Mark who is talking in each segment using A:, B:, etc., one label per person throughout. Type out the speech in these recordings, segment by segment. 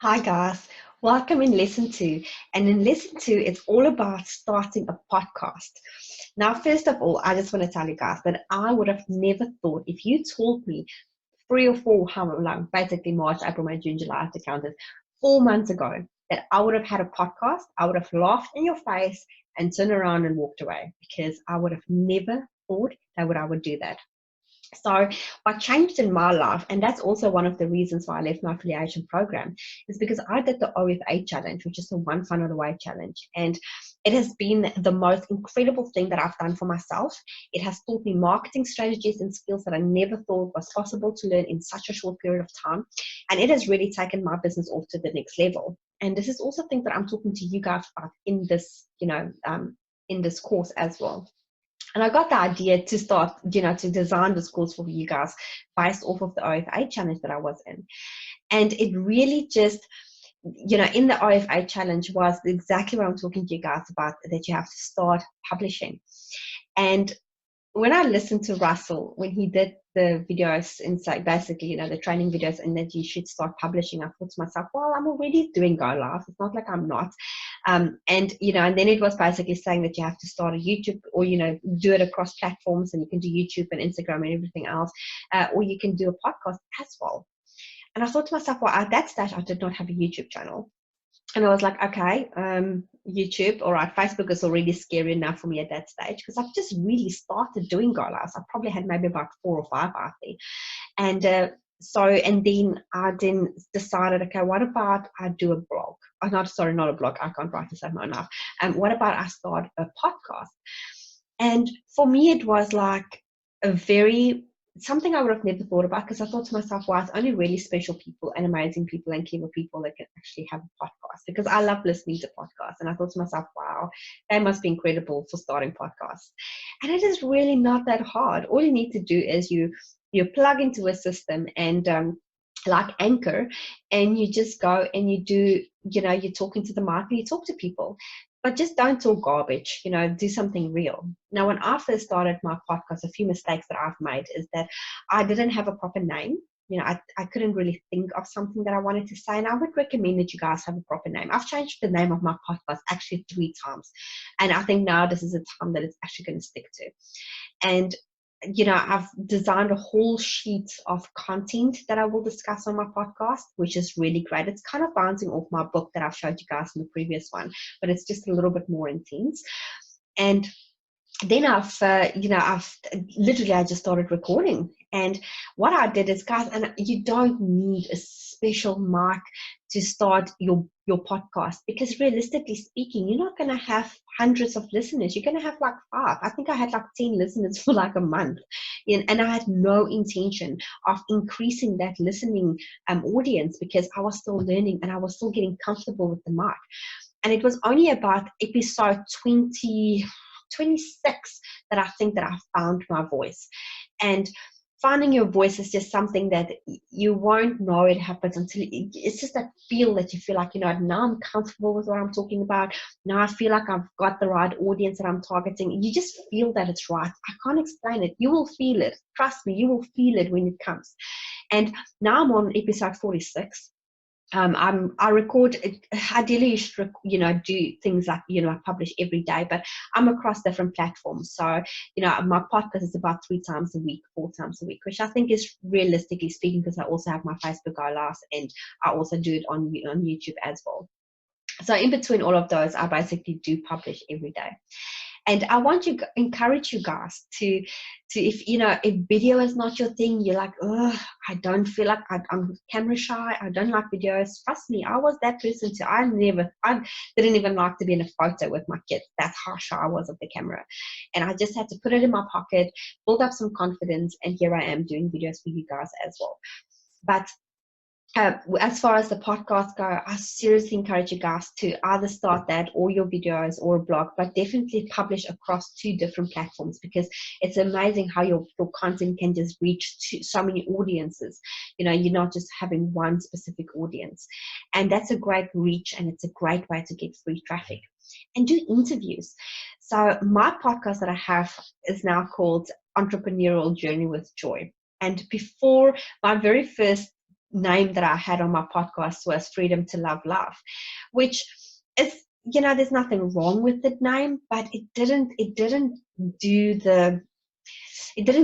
A: Hi guys, welcome in lesson 2. And in lesson 2, it's all about starting a podcast. Now, first of all, I just want to tell you guys that I would have never thought if you told me 3 or 4, how long, basically March, April, May, June, July, I have to count it, 4 months ago, that I would have had a podcast. I would have laughed in your face and turned around and walked away because I would have never thought that I would do that. So what changed in my life, and that's also one of the reasons why I left my affiliation program, is because I did the OFA challenge, which is the One Funnel Away challenge. And it has been the most incredible thing that I've done for myself. It has taught me marketing strategies and skills that I never thought was possible to learn in such a short period of time. And it has really taken my business off to the next level. And this is also things that I'm talking to you guys about in this, in this course as well. And I got the idea to start, to design this course for you guys based off of the OFA challenge that I was in. And it really just, in the OFA challenge was exactly what I'm talking to you guys about, that you have to start publishing. And when I listened to Russell, when he did the videos inside, basically, the training videos, and that you should start publishing, I thought to myself, well, I'm already doing Go Live. It's not like I'm not. And then it was basically saying that you have to start a YouTube, or, do it across platforms, and you can do YouTube and Instagram and everything else, or you can do a podcast as well. And I thought to myself, well, at that stage, I did not have a YouTube channel. And I was like, okay, YouTube, all right, Facebook is already scary enough for me at that stage, because I've just really started doing Go Lives. I probably had maybe about 4 or 5 out there. And then I decided, okay, what about I do a blog? Not a blog. I can't write this out enough. What about I start a podcast? And for me, it was like something I would have never thought about, because I thought to myself, wow, it's only really special people and amazing people and clever people that can actually have a podcast, because I love listening to podcasts. And I thought to myself, wow, they must be incredible for starting podcasts. And it is really not that hard. All you need to do is you plug into a system, and like Anchor, and you just go and you do, you're talking to the mic and you talk to people. But just don't talk garbage, do something real. Now, when I first started my podcast, a few mistakes that I've made is that I didn't have a proper name. I couldn't really think of something that I wanted to say, and I would recommend that you guys have a proper name. I've changed the name of my podcast actually 3 times, and I think now this is a time that it's actually going to stick to. And I've designed a whole sheet of content that I will discuss on my podcast, which is really great. It's kind of bouncing off my book that I've showed you guys in the previous one, but it's just a little bit more intense. And then I just started recording. And what I did is, guys, and you don't need a special mic to start your podcast, because realistically speaking, you're not going to have hundreds of listeners. You're going to have like 5. I think I had like 10 listeners for like a month. And I had no intention of increasing that listening audience, because I was still learning and I was still getting comfortable with the mic. And it was only about episode 26 that I think that I found my voice. And finding your voice is just something that you won't know it happens until it's just that feel that you feel like, now I'm comfortable with what I'm talking about. Now I feel like I've got the right audience that I'm targeting. You just feel that it's right. I can't explain it. You will feel it. Trust me, you will feel it when it comes. And now I'm on episode 46. I record, ideally you should, do things like, I publish every day, but I'm across different platforms. So, my podcast is about 3 times a week, 4 times a week, which I think is realistically speaking, because I also have my Facebook Go Lives, and I also do it on YouTube as well. So in between all of those, I basically do publish every day. And I want to encourage you guys to if video is not your thing, you're like, oh, I don't feel like I'm camera shy, I don't like videos. Trust me, I was that person too. I didn't even like to be in a photo with my kids. That's how shy I was of the camera. And I just had to put it in my pocket, build up some confidence, and here I am doing videos for you guys as well. But as far as the podcast go, I seriously encourage you guys to either start that or your videos or a blog, but definitely publish across 2 different platforms, because it's amazing how your content can just reach so many audiences. You're not just having one specific audience. And that's a great reach, and it's a great way to get free traffic. And do interviews. So my podcast that I have is now called Entrepreneurial Journey with Joy. And before my very first name that I had on my podcast was Freedom to Love Love, which is, there's nothing wrong with the name, but it didn't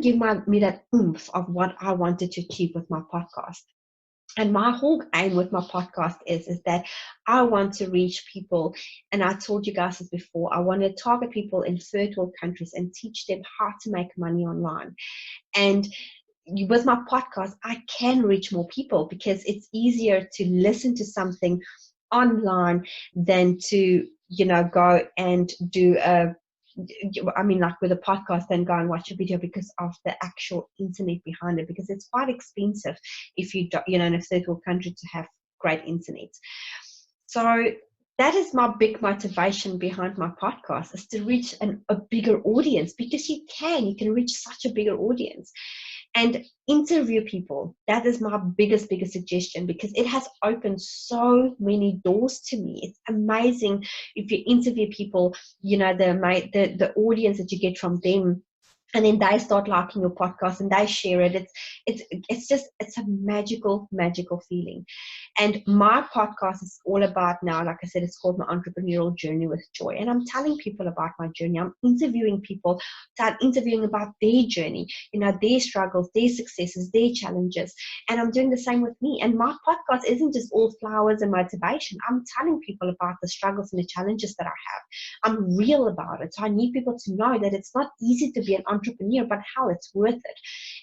A: give me that oomph of what I wanted to achieve with my podcast. And my whole aim with my podcast is that I want to reach people, and I told you guys this before, I want to target people in third world countries and teach them how to make money online. And with my podcast, I can reach more people because it's easier to listen to something online than to, go and do like with a podcast, then go and watch a video because of the actual internet behind it, because it's quite expensive if you don't, in a third world country, to have great internet. So that is my big motivation behind my podcast, is to reach a bigger audience, because you can reach such a bigger audience. And interview people. That is my biggest suggestion, because it has opened so many doors to me. It's amazing if you interview people, the audience that you get from them, and then they start liking your podcast and they share it. It's a magical feeling. And my podcast is all about, now, like I said, it's called My Entrepreneurial Journey with Joy. And I'm telling people about my journey. I'm interviewing people, interviewing about their journey, their struggles, their successes, their challenges. And I'm doing the same with me. And my podcast isn't just all flowers and motivation. I'm telling people about the struggles and the challenges that I have. I'm real about it. So I need people to know that it's not easy to be an entrepreneur, but hell, it's worth it.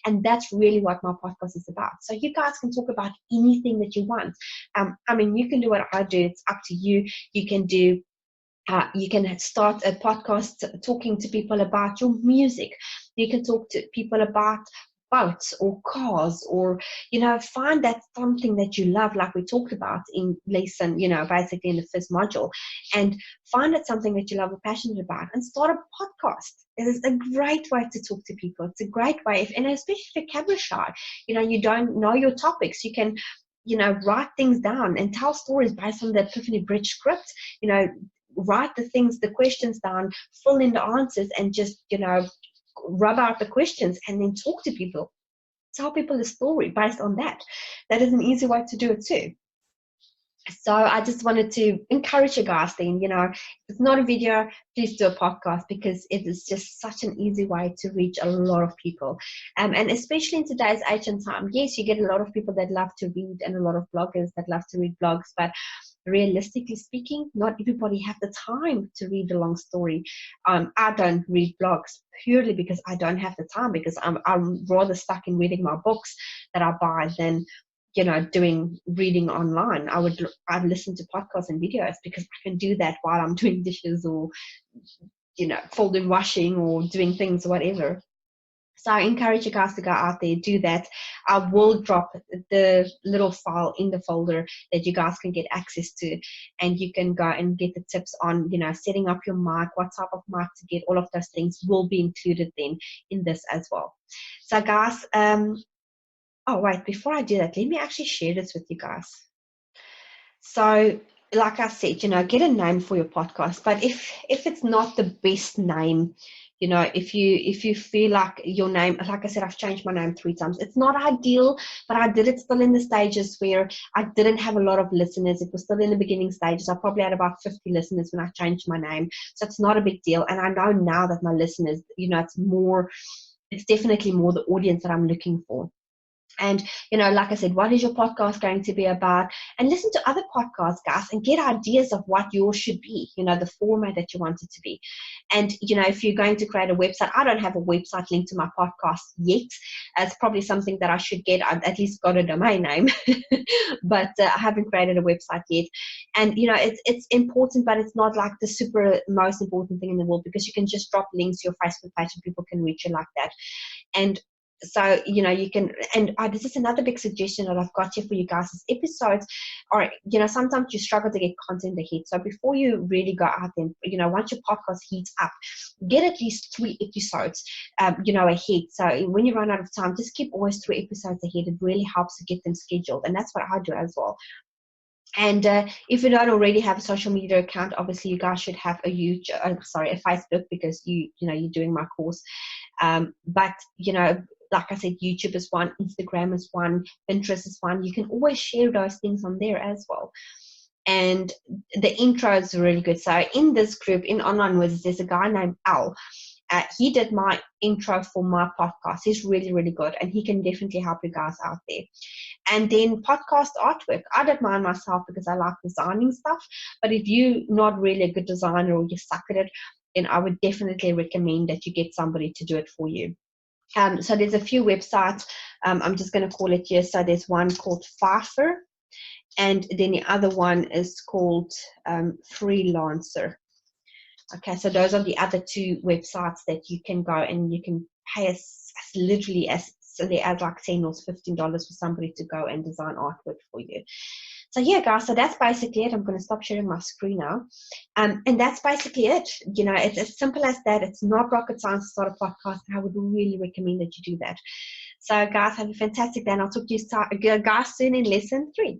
A: And that's really what my podcast is about. So you guys can talk about anything that you want. You can do what I do. It's up to you. You can do you can start a podcast talking to people about your music. You can talk to people about boats or cars, or find that something that you love, like we talked about in lesson, basically in the first module, and find it something that you love or passionate about, and start a podcast. It is a great way to talk to people. It's a great way, and especially if you're camera shy, you don't know your topics, you can write things down and tell stories based on the Epiphany Bridge script. Write the questions down, fill in the answers, and just rub out the questions, and then talk to people, tell people the story based on that. That is an easy way to do it too. So I just wanted to encourage you guys then, if it's not a video, please do a podcast, because it is just such an easy way to reach a lot of people. And especially in today's age and time, yes, you get a lot of people that love to read, and a lot of bloggers that love to read blogs, but realistically speaking, not everybody have the time to read the long story. I don't read blogs purely because I don't have the time, because I'm rather stuck in reading my books that I buy than doing reading online. I've listened to podcasts and videos because I can do that while I'm doing dishes, or folding, washing, or doing things, whatever. So I encourage you guys to go out there, do that. I will drop the little file in the folder that you guys can get access to, and you can go and get the tips on, setting up your mic, what type of mic to get. All of those things will be included then in this as well. So guys, oh wait, before I do that, let me actually share this with you guys. So like I said, get a name for your podcast, but if it's not the best name, if you feel like your name, like I said, I've changed my name 3 times. It's not ideal, but I did it still in the stages where I didn't have a lot of listeners. It was still in the beginning stages. I probably had about 50 listeners when I changed my name. So it's not a big deal. And I know now that my listeners, it's definitely more the audience that I'm looking for. And, like I said, what is your podcast going to be about? And listen to other podcasts, guys, and get ideas of what yours should be, the format that you want it to be. And, if you're going to create a website, I don't have a website linked to my podcast yet. It's probably something that I should get. I've at least got a domain name, but I haven't created a website yet. And, it's important, but it's not like the super most important thing in the world, because you can just drop links to your Facebook page and people can reach you like that. And so, you can, and this is another big suggestion that I've got here for you guys, is episodes are, sometimes you struggle to get content ahead. So before you really go out there, once your podcast heats up, get at least 3 episodes, ahead. So when you run out of time, just keep always 3 episodes ahead. It really helps to get them scheduled. And that's what I do as well. And if you don't already have a social media account, obviously you guys should have a Facebook, because you're doing my course. But like I said, YouTube is one, Instagram is one, Pinterest is one. You can always share those things on there as well. And the intro is really good. So in this group, in Online Wizards, there's a guy named Al. He did my intro for my podcast. He's really, really good, and he can definitely help you guys out there. And then podcast artwork. I did mine myself because I like designing stuff. But if you're not really a good designer or you suck at it, then I would definitely recommend that you get somebody to do it for you. So there's a few websites. I'm just going to call it here. So there's one called Fiverr, and then the other one is called Freelancer. Okay, so those are the other two websites that you can go and you can pay us literally as silly as like $10 or $15 for somebody to go and design artwork for you. So yeah, guys, so that's basically it. I'm going to stop sharing my screen now. And that's basically it. You know, it's as simple as that. It's not rocket science to start a podcast. I would really recommend that you do that. So guys, have a fantastic day, and I'll talk to you guys soon in lesson 3.